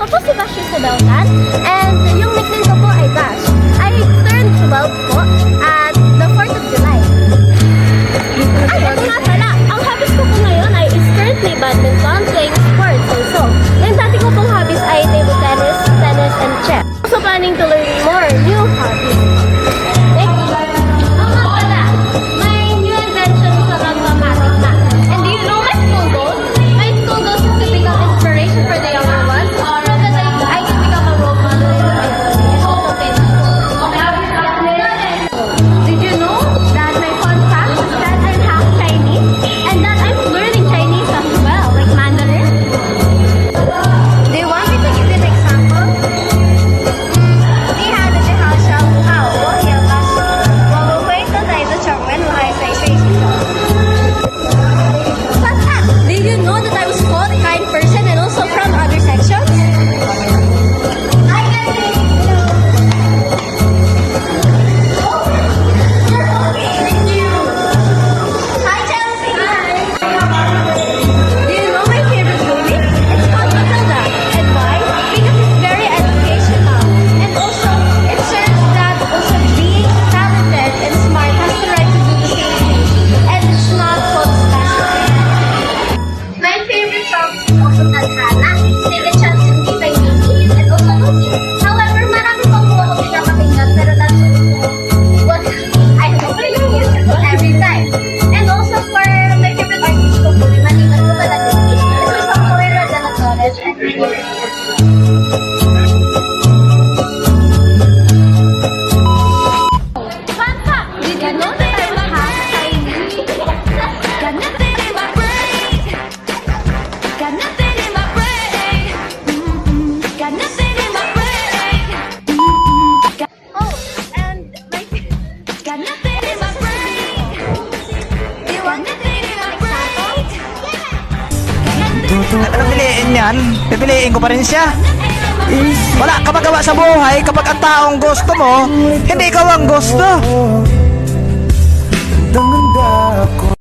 Ako po si Bash Isabelcan, and yung nickname ko po ay Bash. I turned 12 po at the 4th of July. Ay, ito nga pala. Ang hobbies ko po ngayon ay is currently badminton, playing sports also. Yung dati ko pong hobbies ay table tennis, tennis, and chess. Also planning to learn more new hobbies. Thank you. Ang nga pala, may new invention sa magmamatic na. And do you know my school goals? My school goals is to become inspiration for the younger ones so that I can become a role model in the community and also finish school. Did you know that my fun fact is that I'm half Chinese and that I'm learning Chinese as well, like Mandarin? Do you want me to give you an example? 你好，大家好，小五号，我叫巴士，我们会都在这场文来在水星。Fun fact! Did you know that I was called a kind person and also from other sections? I can say no. Thank you. Hi, Chelsea. Do you know my favorite movie? It's called Matilda. And why? Because it's very educational. And also, it serves that also being talented and smart has the right to do the same thing. And it's not called special. My favorite song is also Tadhana, Take a Chance in Me by Mimi, and also Lucy. However, marami pang po ako pinapakinggan, pero that's what I hope I use every time. And also for my favorite artist ko po, maliban ko pala Lucy, this is ang Moira de la Torres and Fun fact! Did you know that I was half Chinese? Got nothing in my brain. Got nothing in my brain. Got nothing in my brain. Oh, and my got nothing in my brain. Do you want nothing in my brain? Ano piliin yan? Pipiliin ko pa rin siya. Wala ka magawa sa buhay kapag ang taong gusto mo, hindi ikaw ang gusto. Ang ganda ko